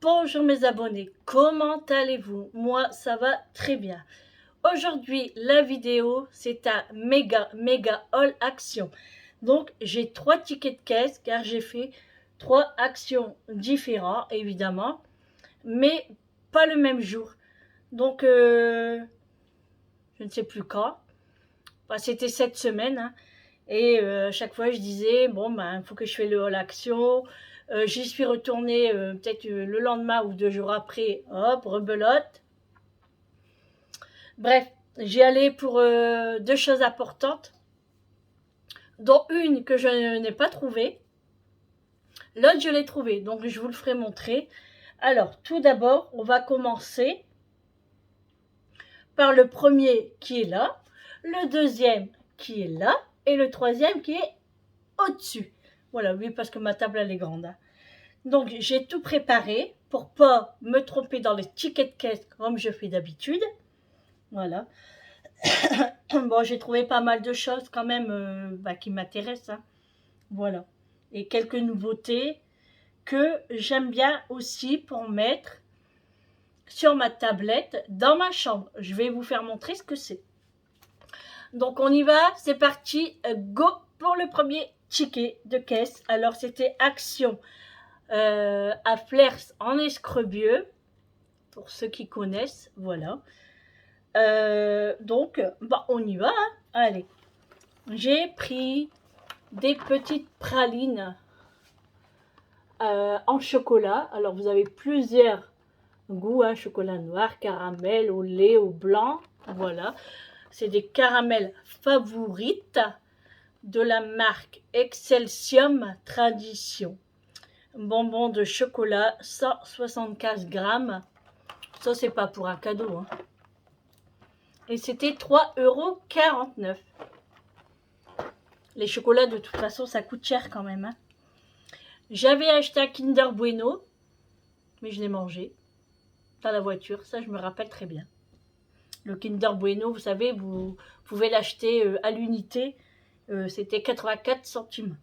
Bonjour mes abonnés, comment allez-vous? Moi ça va très bien. Aujourd'hui la vidéo c'est un méga haul action. Donc j'ai 3 tickets de caisse car j'ai fait 3 actions différentes évidemment, mais pas le même jour. Donc je ne sais plus quand. Enfin, c'était cette semaine hein. Et à chaque fois, je disais, bon, ben, il faut que je fasse le haul action. J'y suis retournée peut-être le lendemain ou 2 jours après. Hop, rebelote. Bref, j'y allais pour 2 choses importantes, dont une que je n'ai pas trouvée. L'autre, je l'ai trouvée, donc je vous le ferai montrer. Alors, tout d'abord, on va commencer par le premier qui est là, le deuxième qui est là, et le troisième qui est au-dessus. Voilà, oui, parce que ma table, elle est grande. Hein. Donc, j'ai tout préparé pour pas me tromper dans les tickets de caisse comme je fais d'habitude. Voilà. Bon, j'ai trouvé pas mal de choses quand même qui m'intéressent. Hein. Voilà. Et quelques nouveautés que j'aime bien aussi pour mettre sur ma tablette dans ma chambre. Je vais vous faire montrer ce que c'est. Donc, on y va. C'est parti. Go pour le premier ticket de caisse. Alors, c'était Action à Flers en Escrebieux, pour ceux qui connaissent, voilà. Donc, bah, on y va, hein. Allez. J'ai pris des petites pralines en chocolat. Alors, vous avez plusieurs goûts, hein, chocolat noir, caramel, au lait, au blanc, voilà. C'est des caramels favorites de la marque Excelsium Tradition. Bonbons de chocolat, 175 grammes. Ça, c'est pas pour un cadeau. Hein. Et c'était 3,49 €. Les chocolats, de toute façon, ça coûte cher quand même. Hein. J'avais acheté un Kinder Bueno, mais je l'ai mangé dans la voiture. Ça, je me rappelle très bien. Le Kinder Bueno, vous savez, vous pouvez l'acheter à l'unité. C'était 84 centimes.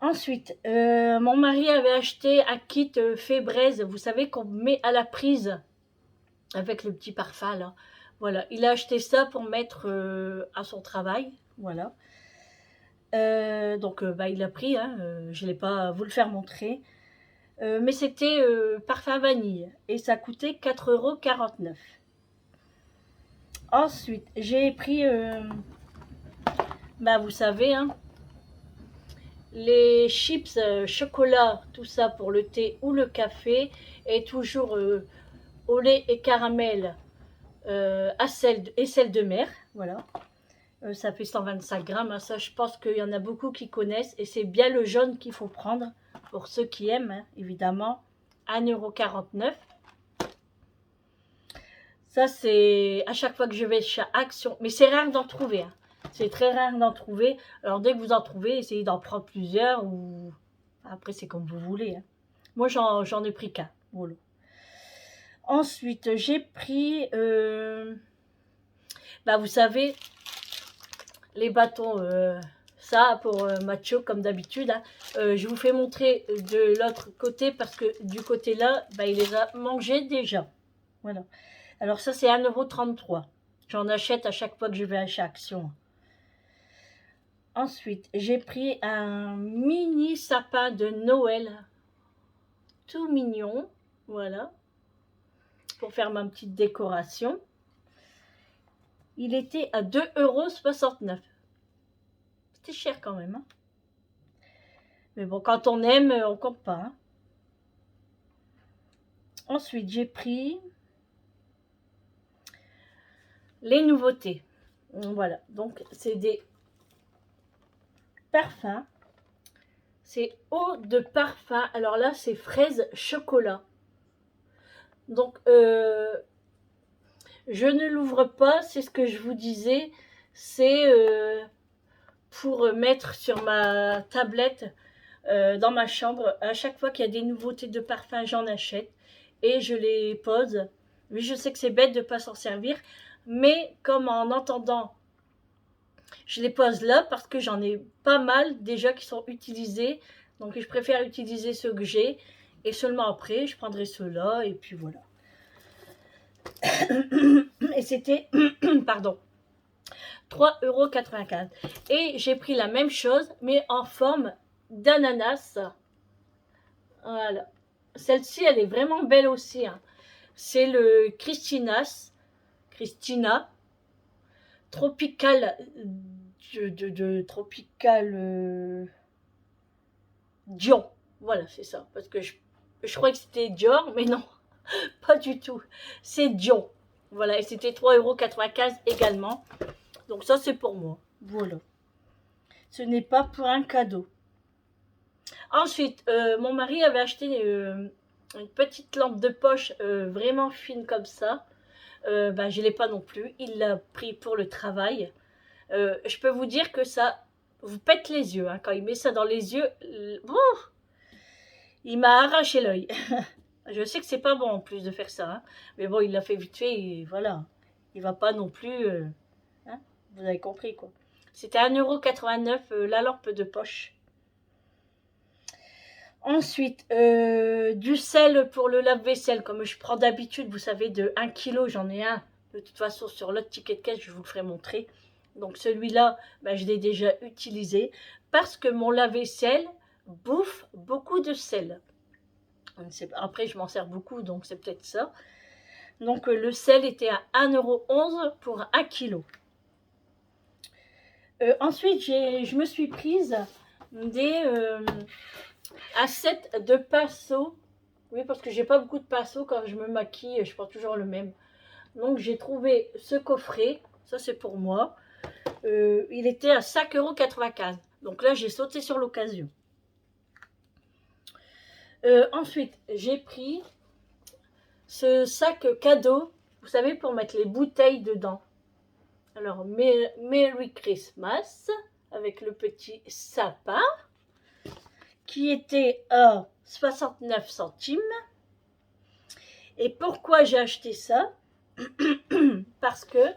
Ensuite, mon mari avait acheté un kit fait braise, vous savez, qu'on met à la prise avec le petit parfum là. Voilà, il a acheté ça pour mettre à son travail, voilà. Donc il a pris, hein, je ne l'ai pas vous le faire montrer. Mais c'était parfum vanille et ça coûtait 4,49 €. Ensuite, j'ai pris, vous savez, hein, les chips chocolat, tout ça pour le thé ou le café, et toujours au lait et caramel à sel de mer, voilà. Ça fait 125 grammes, hein, ça je pense qu'il y en a beaucoup qui connaissent, et c'est bien le jaune qu'il faut prendre, pour ceux qui aiment, hein, évidemment. 1,49 €. Ça c'est à chaque fois que je vais chez Action, mais c'est rare d'en trouver, hein. C'est très rare d'en trouver. Alors dès que vous en trouvez, essayez d'en prendre plusieurs, ou après c'est comme vous voulez. Hein. Moi j'en ai pris qu'un. Voilà. Ensuite j'ai pris, vous savez, les bâtons, ça pour macho comme d'habitude. Hein. Je vous fais montrer de l'autre côté parce que du côté là, il les a mangés déjà. Voilà. Alors ça c'est 1,33 €. J'en achète à chaque fois que je vais à chez Action. Ensuite, j'ai pris un mini sapin de Noël, tout mignon, voilà, pour faire ma petite décoration. Il était à 2,69 €. C'était cher quand même. Hein. Mais bon, quand on aime, on compte pas. Hein. Ensuite, j'ai pris les nouveautés. Voilà, donc c'est des parfums. C'est eau de parfum. Alors là, c'est fraise chocolat. Donc, je ne l'ouvre pas, c'est ce que je vous disais. C'est pour mettre sur ma tablette dans ma chambre. À chaque fois qu'il y a des nouveautés de parfum, j'en achète et je les pose. Oui, je sais que c'est bête de ne pas s'en servir, mais comme en entendant, je les pose là parce que j'en ai pas mal déjà qui sont utilisés. Donc je préfère utiliser ceux que j'ai Et seulement après, je prendrai ceux-là, et puis voilà. Et c'était, pardon, 3,95 €. Et j'ai pris la même chose, mais en forme d'ananas. Voilà. Celle-ci, elle est vraiment belle aussi, hein. C'est le Christina Tropical Tropical Dior. Voilà, c'est ça. Parce que je croyais que c'était Dior, mais non, pas du tout. C'est Dior. Voilà, et c'était 3,95 € également. Donc ça, c'est pour moi. Voilà. Ce n'est pas pour un cadeau. Ensuite, mon mari avait acheté une petite lampe de poche vraiment fine comme ça. Ben, je ne l'ai pas non plus. Il l'a pris pour le travail. Je peux vous dire que ça vous pète les yeux. Hein. Quand il met ça dans les yeux, il m'a arraché l'œil. Je sais que c'est pas bon en plus de faire ça. Hein. Mais bon, il l'a fait vite fait et voilà. Il va pas non plus... hein, vous avez compris quoi. C'était 1,89 € la lampe de poche. Ensuite, du sel pour le lave-vaisselle, comme je prends d'habitude, vous savez, de 1 kg, j'en ai un. De toute façon, sur l'autre ticket de caisse, je vous le ferai montrer. Donc celui-là, ben, je l'ai déjà utilisé parce que mon lave-vaisselle bouffe beaucoup de sel. Après, je m'en sers beaucoup, donc c'est peut-être ça. Donc le sel était à 1,11 € pour 1 kg. Ensuite, je me suis prise des assiettes de pinceaux. Oui, parce que j'ai pas beaucoup de pinceaux quand je me maquille, je prends toujours le même. Donc j'ai trouvé ce coffret, ça c'est pour moi. Il était à 5,95 €. Donc là, j'ai sauté sur l'occasion. Ensuite, j'ai pris ce sac cadeau, vous savez, pour mettre les bouteilles dedans. Alors, Merry Christmas, avec le petit sapin, qui était à 69 centimes. Et pourquoi j'ai acheté ça? Parce que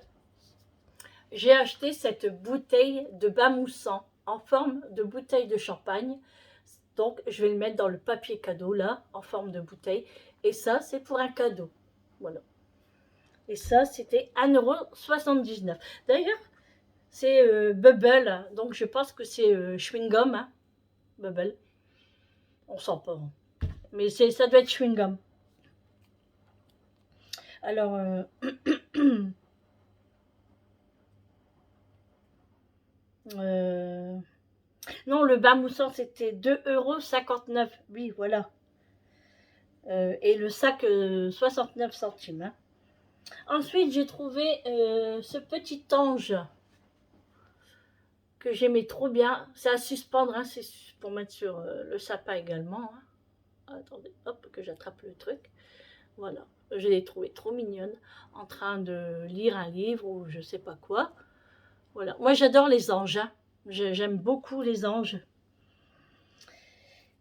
j'ai acheté cette bouteille de bain moussant en forme de bouteille de champagne. Donc, je vais le mettre dans le papier cadeau, là, en forme de bouteille. Et ça, c'est pour un cadeau. Voilà. Et ça, c'était 1,79 €. D'ailleurs, c'est Bubble. Donc, je pense que c'est chewing-gum. Hein, Bubble. On sent pas. Hein. Mais ça doit être chewing-gum. Alors... non, le bain moussant, c'était 2,59 €. Oui, voilà. Et le sac, 69 centimes. Hein. Ensuite, j'ai trouvé ce petit ange que j'aimais trop bien. C'est à suspendre, hein, c'est pour mettre sur le sapin également. Hein. Attendez, hop, que j'attrape le truc. Voilà, je l'ai trouvé trop mignonne, en train de lire un livre ou je sais pas quoi. Voilà, moi j'adore les anges. Hein. J'aime beaucoup les anges.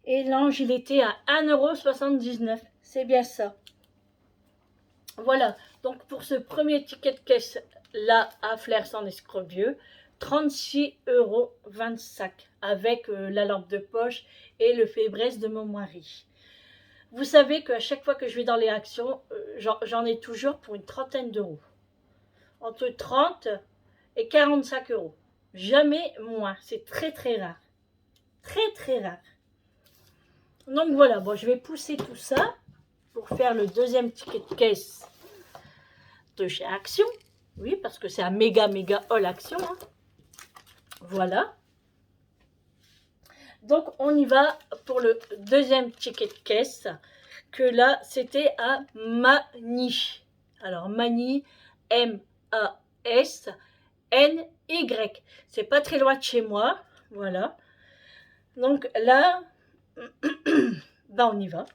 Et l'ange, il était à 1,79 €. C'est bien ça. Voilà, donc pour ce premier ticket de caisse, là, à Flers en Escrobieux, 36,25 € avec la lampe de poche et le fébreze de mon mari. Vous savez qu'à chaque fois que je vais dans les actions, j'en ai toujours pour une trentaine d'euros. Entre 30 et 45 €. Jamais moins. C'est très très rare. Très très rare. Donc voilà, bon, je vais pousser tout ça pour faire le deuxième ticket de caisse de chez Action. Oui, parce que c'est un méga haul Action. Hein. Voilà. Donc on y va pour le deuxième ticket de caisse. Que là, c'était à Magny. Alors Magny, M-A-S-N-Y. C'est pas très loin de chez moi. Voilà. Donc là, ben on y va.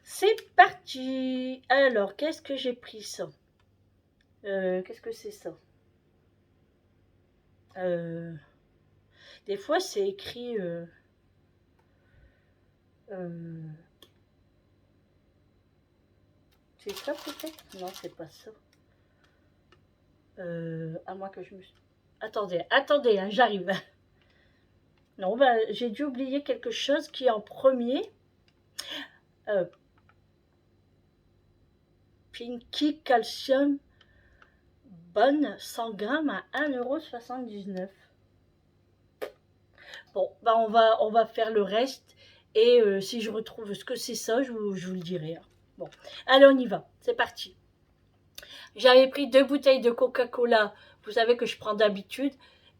C'est parti. Alors, qu'est-ce que j'ai pris ça? Qu'est-ce que c'est ça? Des fois, c'est écrit... c'est ça peut-être? Non, c'est pas ça. À moins que je me... Attendez, hein, j'arrive. Non, ben, j'ai dû oublier quelque chose qui est en premier. euh, Pinky Calcium Bonne 100 grammes à 1,79 €. Bon, bah on va faire le reste. Et si je retrouve ce que c'est ça, je vous le dirai. Hein. Bon, allez, on y va. C'est parti. J'avais pris 2 bouteilles de Coca-Cola. Vous savez que je prends d'habitude.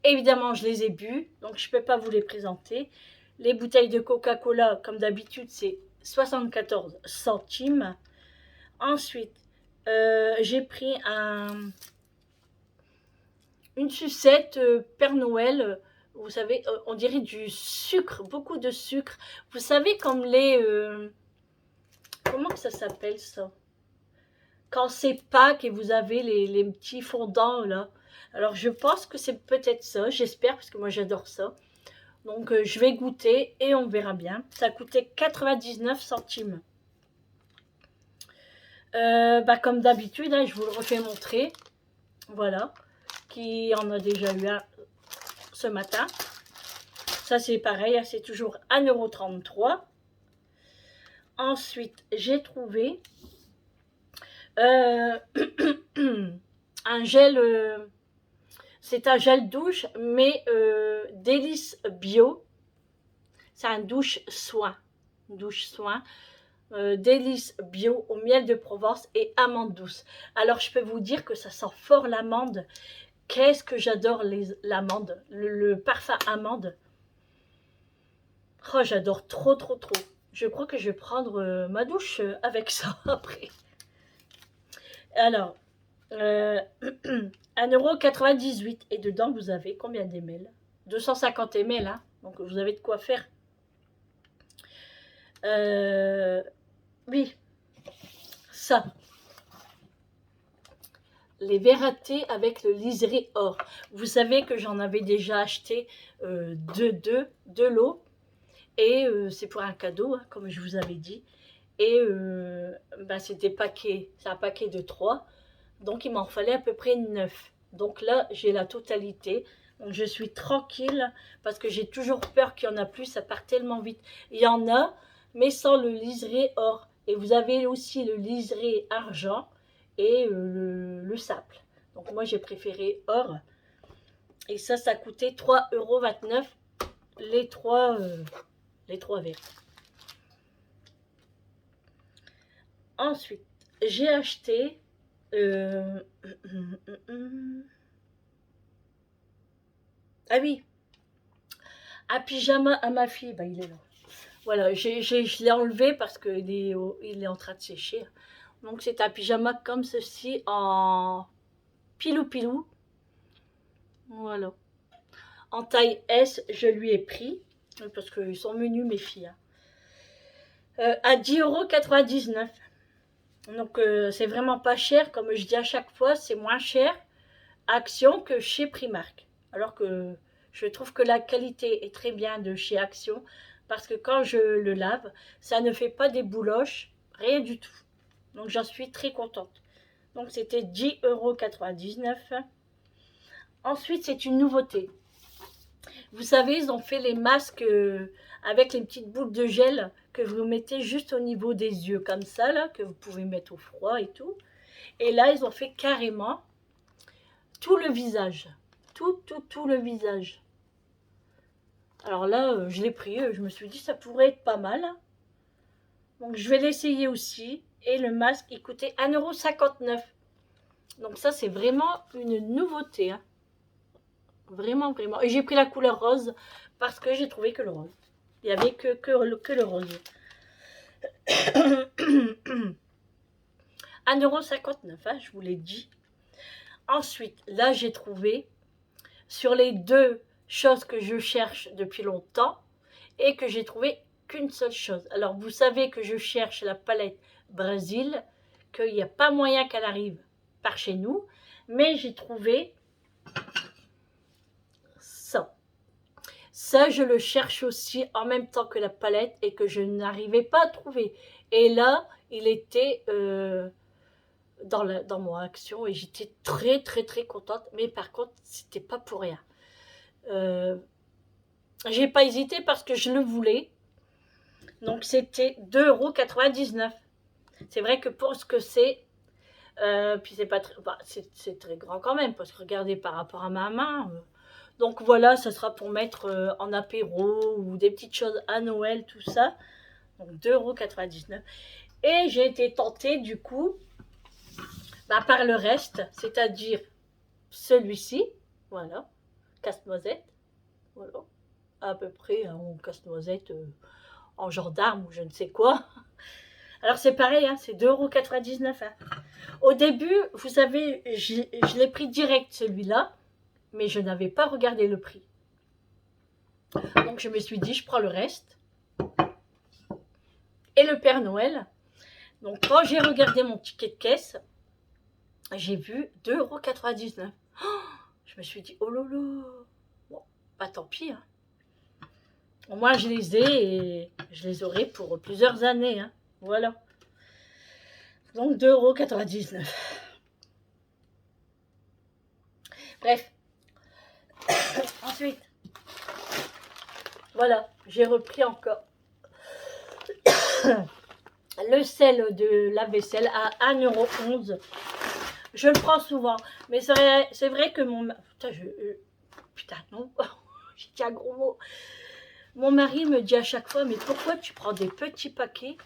Évidemment, je les ai bues, donc je ne peux pas vous les présenter. Les bouteilles de Coca-Cola, comme d'habitude, c'est 74 centimes. Ensuite, j'ai pris une sucette Père Noël. Vous savez, on dirait du sucre, beaucoup de sucre. Vous savez, comme les... comment que ça s'appelle ça? Quand c'est Pâques et vous avez les petits fondants là. Alors je pense que c'est peut-être ça, j'espère, parce que moi j'adore ça. Donc je vais goûter et on verra bien. Ça a coûté 99 centimes. Bah, comme d'habitude, hein, je vous le refais montrer. Voilà, qui en a déjà eu un ce matin. Ça c'est pareil, hein, c'est toujours 1,33 €. Ensuite, j'ai trouvé un gel, c'est un gel douche, mais délice bio. C'est un douche soin. Délice bio au miel de Provence et amande douce. Alors je peux vous dire que ça sent fort l'amande. Qu'est-ce que j'adore l'amande, le parfum amande. Oh, j'adore trop. Je crois que je vais prendre ma douche avec ça après. Alors, 1,98 € et dedans vous avez combien d'ml? 250 ml, hein, donc vous avez de quoi faire. Oui, ça. Les verres à thé avec le liseré or. Vous savez que j'en avais déjà acheté de l'eau. Et c'est pour un cadeau, hein, comme je vous avais dit. Et bah, c'était paquet, c'est un paquet de 3. Donc il m'en fallait à peu près 9. Donc là, j'ai la totalité. Donc je suis tranquille parce que j'ai toujours peur qu'il y en a plus, ça part tellement vite. Il y en a, mais sans le liseré or. Et vous avez aussi le liseré argent et le sable. Donc moi j'ai préféré or. Et ça coûtait 3,29 € les trois verres. Ensuite, j'ai acheté ah oui, un pyjama à ma fille. Bah, il est là. Voilà, je l'ai enlevé parce qu'il est en train de sécher. Donc c'est un pyjama comme ceci en pilou. Voilà. En taille S, je lui ai pris, parce qu'ils sont menus mes filles. À 10,99 €. Donc c'est vraiment pas cher, comme je dis à chaque fois, c'est moins cher à Action que chez Primark. Alors que je trouve que la qualité est très bien de chez Action, parce que quand je le lave, ça ne fait pas des bouloches, rien du tout. Donc j'en suis très contente. Donc c'était 10,99 €. Ensuite, c'est une nouveauté. Vous savez, ils ont fait les masques avec les petites boules de gel que vous mettez juste au niveau des yeux, comme ça, là, que vous pouvez mettre au froid et tout. Et là, ils ont fait carrément tout le visage. Tout le visage. Alors là, je l'ai pris, je me suis dit, ça pourrait être pas mal. Donc, je vais l'essayer aussi. Et le masque, il coûtait 1,59 €. Donc ça, c'est vraiment une nouveauté. Hein. Vraiment. Et j'ai pris la couleur rose parce que j'ai trouvé que le rose. Il n'y avait que le rose. 1,59 €, hein, je vous l'ai dit. Ensuite, là, j'ai trouvé sur les 2 choses que je cherche depuis longtemps et que j'ai trouvé qu'une seule chose. Alors, vous savez que je cherche la palette Brésil, qu'il n'y a pas moyen qu'elle arrive par chez nous, mais j'ai trouvé ça. Ça, je le cherche aussi en même temps que la palette et que je n'arrivais pas à trouver. Et là, il était dans mon Action et j'étais très contente. Mais par contre, c'était pas pour rien. J'ai pas hésité parce que je le voulais. Donc c'était 2,99 €. C'est vrai que pour ce que c'est, puis c'est pas très, bah, c'est très grand quand même, parce que regardez par rapport à ma main. Donc voilà, ça sera pour mettre en apéro ou des petites choses à Noël, tout ça. Donc 2,99 €. Et j'ai été tentée du coup bah, par le reste, c'est-à-dire celui-ci, voilà, casse-noisette, voilà, à peu près en casse-noisette en gendarme ou je ne sais quoi. Alors c'est pareil, hein, c'est 2,99 €. Hein. Au début, vous savez, je l'ai pris direct celui-là, mais je n'avais pas regardé le prix. Donc je me suis dit, je prends le reste. Et le Père Noël. Donc quand j'ai regardé mon ticket de caisse, j'ai vu 2,99 €. Oh, je me suis dit, oh lolo. Bon, pas tant pis. Hein. Au moins je les ai et je les aurai pour plusieurs années. Hein. Voilà. Donc 2,99 €. Bref. Ensuite, voilà, j'ai repris encore le sel de la vaisselle à 1,11 €. Je le prends souvent, mais c'est vrai que mon... Putain, non, j'ai dit un gros mot. Mon mari me dit à chaque fois, mais pourquoi tu prends des petits paquets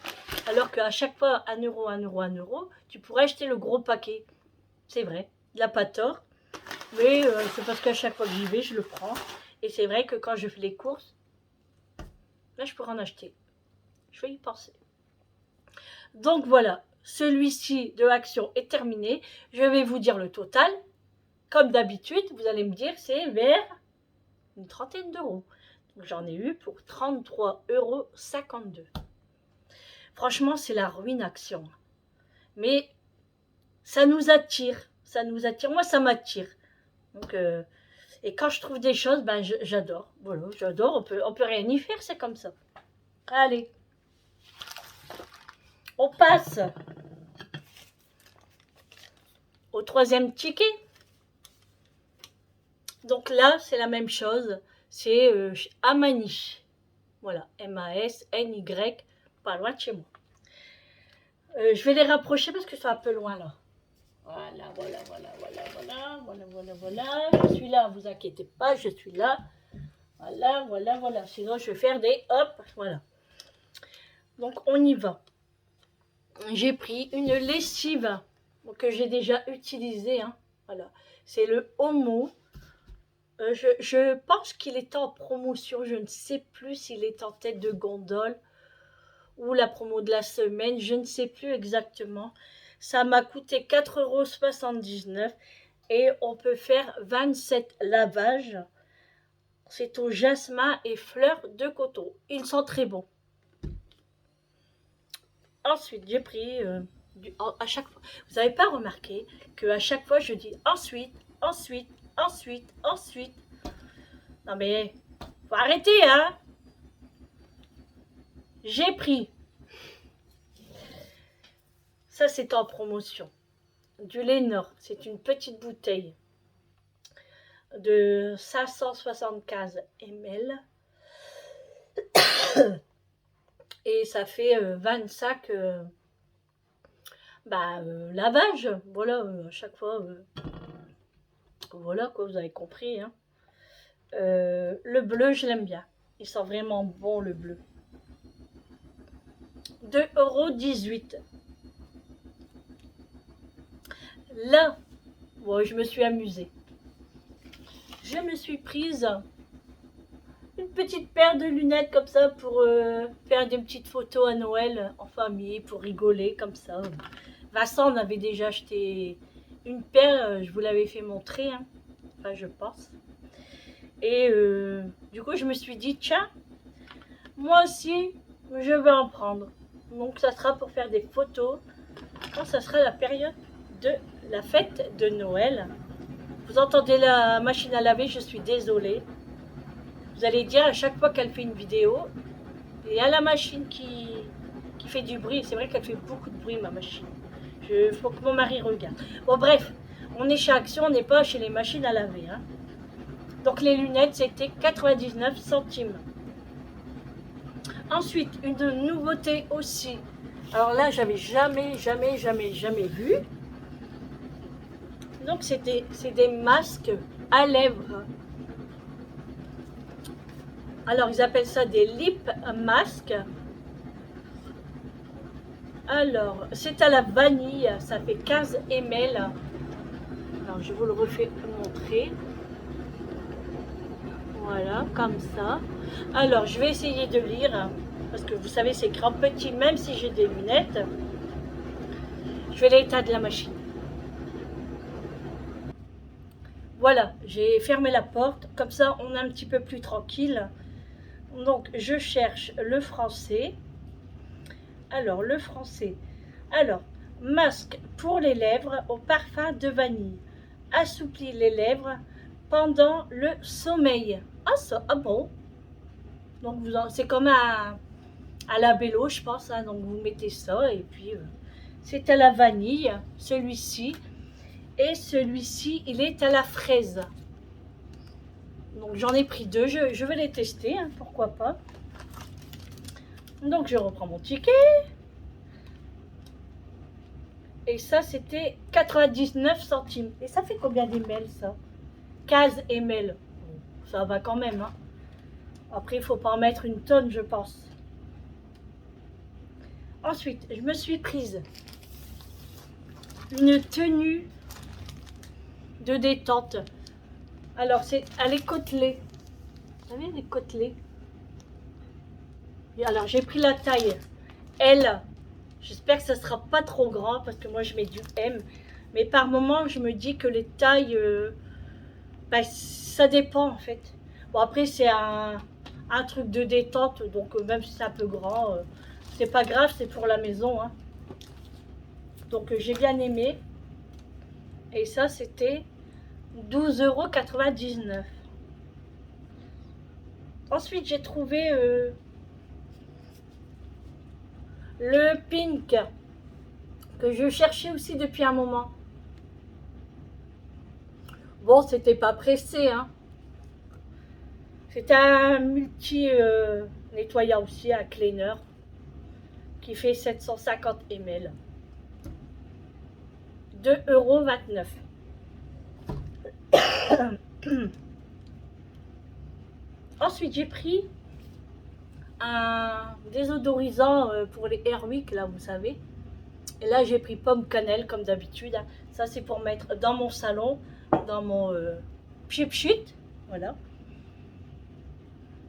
alors qu'à chaque fois 1 €, 1 €, 1 €, tu pourrais acheter le gros paquet. C'est vrai, il n'a pas tort, mais c'est parce qu'à chaque fois que j'y vais, je le prends. Et c'est vrai que quand je fais les courses, là je pourrais en acheter. Je vais y penser. Donc voilà, celui-ci de Action est terminé. Je vais vous dire le total. Comme d'habitude, vous allez me dire c'est vers une trentaine d'euros. J'en ai eu pour 33,52 €. Franchement, c'est la ruine Action. Mais ça nous attire. Ça nous attire. Moi, ça m'attire. Donc, et quand je trouve des choses, ben, j'adore. Voilà, j'adore. On peut rien y faire, c'est comme ça. Allez. On passe au troisième ticket. Donc là, c'est la même chose. C'est Amany. Voilà, M-A-S-N-Y, pas loin de chez moi. Je vais les rapprocher parce que c'est un peu loin là. Voilà. Je suis là, vous inquiétez pas, je suis là. Voilà. Sinon, je vais faire des hop, voilà. Donc, on y va. J'ai pris une lessive que j'ai déjà utilisée. Hein. Voilà. C'est le Omo. Je pense qu'il est en promotion. Je ne sais plus s'il est en tête de gondole ou la promo de la semaine. Je ne sais plus exactement. Ça m'a coûté 4,79 € et on peut faire 27 lavages. C'est au jasmin et fleurs de coton. Ils sont très bons. Ensuite, j'ai pris à chaque fois. Vous n'avez pas remarqué qu'à chaque fois, je dis ensuite. Non mais, faut arrêter, hein. J'ai pris. Ça, c'est en promotion. Du Lénor. C'est une petite bouteille de 575 ml. Et ça fait 25 lavages. Voilà, à chaque fois. Voilà, quoi, vous avez compris. Hein. Le bleu, je l'aime bien. Il sent vraiment bon, le bleu. 2,18 €. Là, bon, je me suis amusée. Je me suis prise une petite paire de lunettes comme ça pour faire des petites photos à Noël en famille, pour rigoler comme ça. Vincent en avait déjà acheté une paire, je vous l'avais fait montrer, hein. Enfin je pense. Et du coup je me suis dit, tiens, moi aussi je vais en prendre. Donc ça sera pour faire des photos quand ça sera la période de la fête de Noël. Vous entendez la machine à laver, je suis désolée. Vous allez dire à chaque fois qu'elle fait une vidéo, il y a la machine qui fait du bruit. C'est vrai qu'elle fait beaucoup de bruit, ma machine. Il faut que mon mari regarde. Bon, bref, on est chez Action, on n'est pas chez les machines à laver. Hein. Donc les lunettes, c'était 99 centimes. Ensuite, une nouveauté aussi. Alors là, j'avais jamais vu. Donc c'est des masques à lèvres. Alors ils appellent ça des lip masks. Alors c'est à la vanille, ça fait 15 ml. Alors je vous le refais montrer. Voilà, comme ça. Alors je vais essayer de lire, parce que vous savez c'est écrit en petit, même si j'ai des lunettes. Je vais l'éteindre la machine. Voilà, j'ai fermé la porte, comme ça on est un petit peu plus tranquille. Donc je cherche le français. Alors le français. Alors, masque pour les lèvres au parfum de vanille. Assouplit les lèvres pendant le sommeil. Ah ça, ah bon. Donc c'est comme à la Bello, je pense. Hein. Donc vous mettez ça et puis c'est à la vanille, celui-ci. Et celui-ci, il est à la fraise. Donc j'en ai pris deux, je vais les tester, hein, pourquoi pas. Donc je reprends mon ticket. Et ça c'était 99 centimes. Et ça fait combien d'ml ça? 15 ml. Ça va quand même. Hein. Après il ne faut pas en mettre une tonne je pense. Ensuite je me suis prise une tenue de détente. Alors elle est côtelée. Vous savez les côtelés. Alors j'ai pris la taille L. J'espère que ça ne sera pas trop grand parce que moi je mets du M. Mais par moment je me dis que les tailles, bah, ça dépend en fait. Bon après c'est un truc de détente donc même si c'est un peu grand, c'est pas grave, c'est pour la maison. Hein. Donc j'ai bien aimé. Et ça c'était 12,99 €. Ensuite j'ai trouvé le pink que je cherchais aussi depuis un moment. Bon, c'était pas pressé, hein. C'était un multi nettoyant aussi, un cleaner, qui fait 750 ml. 2,29 €. Ensuite, j'ai pris un désodorisant pour les Airwick, là, vous savez. Et là, j'ai pris pomme cannelle, comme d'habitude. Ça, c'est pour mettre dans mon salon, dans mon pchit. Voilà.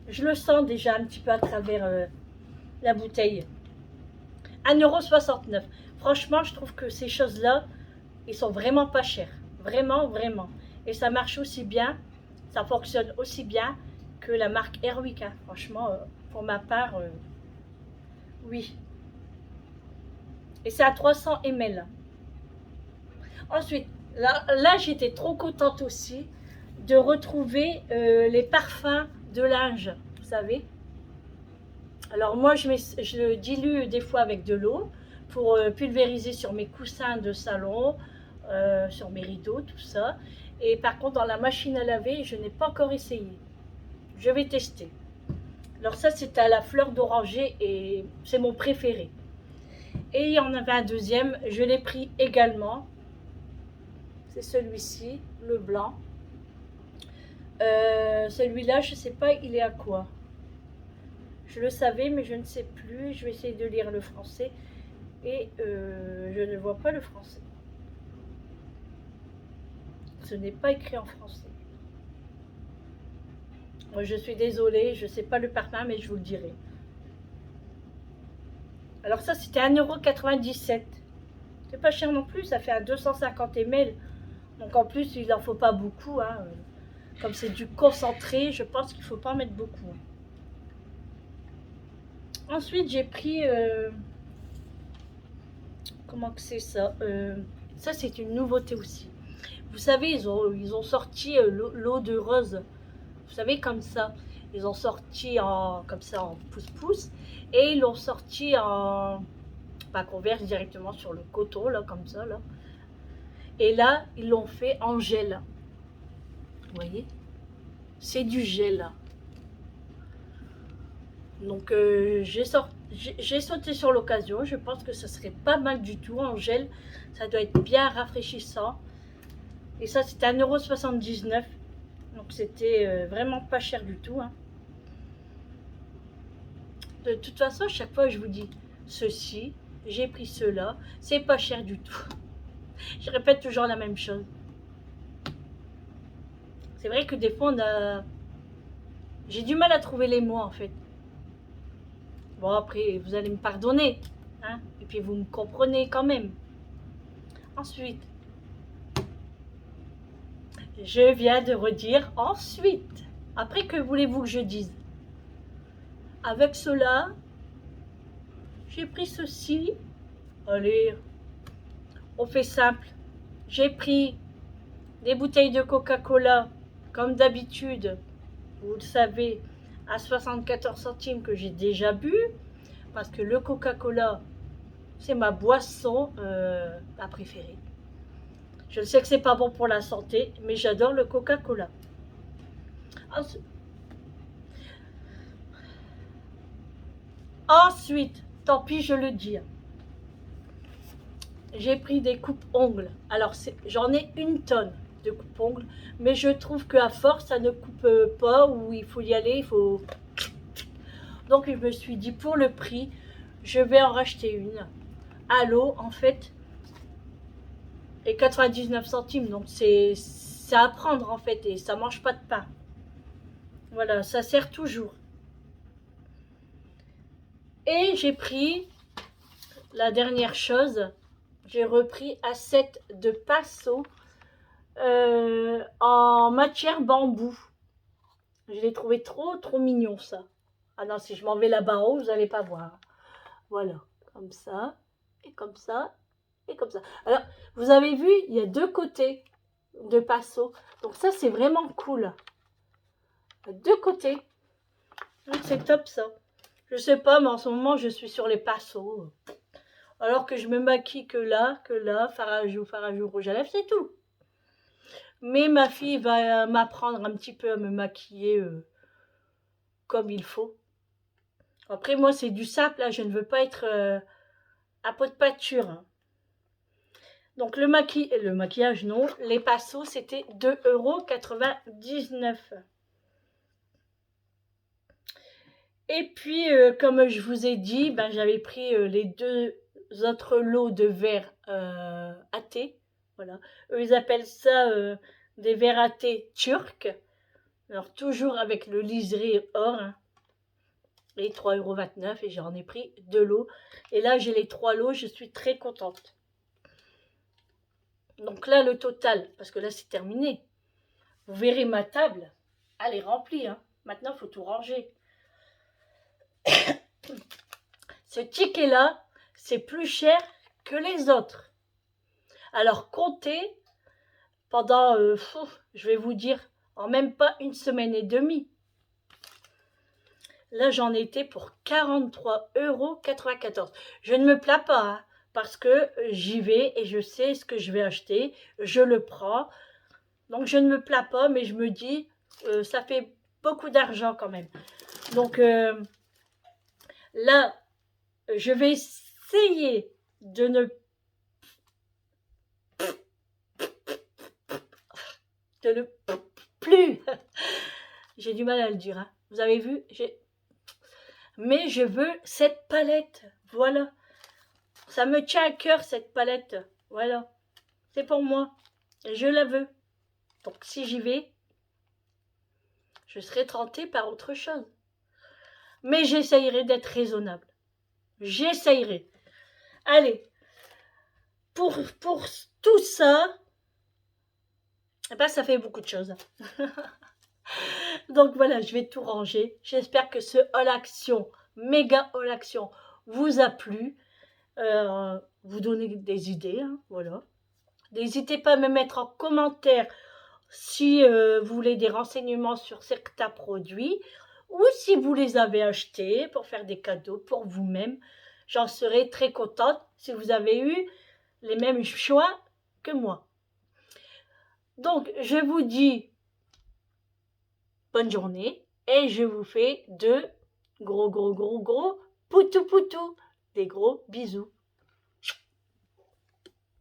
Je le sens déjà un petit peu à travers la bouteille. 1,69 €. Franchement, je trouve que ces choses-là, ils sont vraiment pas chers. Vraiment, vraiment. Et ça marche aussi bien, ça fonctionne aussi bien que la marque Airwick. Hein. Franchement, pour ma part, oui. Et c'est à 300 ml. Ensuite, là j'étais trop contente aussi de retrouver les parfums de linge, vous savez. Alors moi, je le dilue des fois avec de l'eau pour pulvériser sur mes coussins de salon, sur mes rideaux, tout ça. Et par contre, dans la machine à laver, je n'ai pas encore essayé. Je vais tester. Alors ça, c'est à la fleur d'oranger et c'est mon préféré. Et il y en avait un deuxième, je l'ai pris également. C'est celui-ci, le blanc. Celui-là, je ne sais pas, il est à quoi? Je le savais, mais je ne sais plus. Je vais essayer de lire le français. Et je ne vois pas le français. Ce n'est pas écrit en français. Moi, je suis désolée, je ne sais pas le parfum, mais je vous le dirai. Alors ça, c'était 1,97 €. C'est pas cher non plus, ça fait un 250 ml. Donc en plus, il n'en faut pas beaucoup. Hein. Comme c'est du concentré, je pense qu'il ne faut pas en mettre beaucoup. Ensuite, j'ai pris... comment que c'est ça? Ça, c'est une nouveauté aussi. Vous savez, ils ont sorti l'eau de rose. Vous savez, comme ça. Ils ont sorti comme ça en pouce-pouce. Et ils l'ont sorti en... Pas qu'on verse directement sur le coton, là, comme ça, là. Et là, ils l'ont fait en gel. Vous voyez? C'est du gel. Donc j'ai sauté sur l'occasion. Je pense que ça serait pas mal du tout en gel. Ça doit être bien rafraîchissant. Et ça, c'était 1,79 €. Donc c'était vraiment pas cher du tout, hein. De toute façon, à chaque fois, je vous dis ceci, j'ai pris cela, c'est pas cher du tout. Je répète toujours la même chose. C'est vrai que des fois, j'ai du mal à trouver les mots, en fait. Bon, après, vous allez me pardonner, hein, et puis vous me comprenez quand même. Ensuite, je viens de redire ensuite. Après, que voulez-vous que je dise? Avec cela, j'ai pris ceci. Allez, on fait simple. J'ai pris des bouteilles de Coca-Cola, comme d'habitude, vous le savez, à 74 centimes que j'ai déjà bu, parce que le Coca-Cola, c'est ma boisson préférée. Je sais que c'est pas bon pour la santé, mais j'adore le Coca-Cola. Ensuite, tant pis, je le dis. J'ai pris des coupes-ongles. Alors, j'en ai une tonne de coupe-ongles, mais je trouve qu'à force, ça ne coupe pas, ou il faut y aller, il faut... Donc, je me suis dit, pour le prix, je vais en racheter une. À l'eau, en fait, et 99 centimes, donc c'est à prendre, en fait, et ça mange pas de pain. Voilà, ça sert toujours. Et j'ai pris, la dernière chose, j'ai repris Asset de Passo en matière bambou. Je l'ai trouvé trop mignon, ça. Ah non, si je m'en vais là-bas haut, vous n'allez pas voir. Voilà, comme ça, et comme ça, et comme ça. Alors, vous avez vu, il y a deux côtés de Passo. Donc ça, c'est vraiment cool. Deux côtés. C'est top, ça. Je sais pas, mais en ce moment, je suis sur les Passos. Alors que je me maquille que là, Farajou rouge à lèvres, c'est tout. Mais ma fille va m'apprendre un petit peu à me maquiller comme il faut. Après, moi, c'est du simple, là, je ne veux pas être à peau de pâture. Hein. Donc, le maquillage, non. Les Passos, c'était 2,99 €. Et puis, comme je vous ai dit, ben, j'avais pris les deux autres lots de verres à thé. Voilà. Eux, ils appellent ça des verres à thé turcs. Alors, toujours avec le liseré or. Hein. Et 3,29 € et j'en ai pris 2 lots. Et là, j'ai les 3 lots, je suis très contente. Donc là, le total, parce que là, c'est terminé. Vous verrez ma table, elle est remplie. Hein. Maintenant, il faut tout ranger. Ce ticket-là, c'est plus cher que les autres. Alors, comptez pendant, je vais vous dire, en même pas une semaine et demie. Là, j'en étais pour 43,94 €. Je ne me plains pas, hein, parce que j'y vais et je sais ce que je vais acheter. Je le prends. Donc, je ne me plains pas, mais je me dis, ça fait beaucoup d'argent quand même. Donc, là, je vais essayer de ne plus. J'ai du mal à le dire. Hein. Vous avez vu, mais je veux cette palette. Voilà. Ça me tient à cœur, cette palette. Voilà. C'est pour moi. Et je la veux. Donc, si j'y vais, je serai tentée par autre chose. Mais j'essayerai d'être raisonnable. J'essayerai. Allez. Pour tout ça, eh ben, ça fait beaucoup de choses. Donc voilà, je vais tout ranger. J'espère que ce haul action, méga haul action, vous a plu. Vous donner des idées, hein, voilà. N'hésitez pas à me mettre en commentaire si vous voulez des renseignements sur certains produits ou si vous les avez achetés pour faire des cadeaux pour vous-même. J'en serai très contente si vous avez eu les mêmes choix que moi. Donc, je vous dis bonne journée et je vous fais de gros, gros, gros, gros, poutou, poutou. Des gros bisous.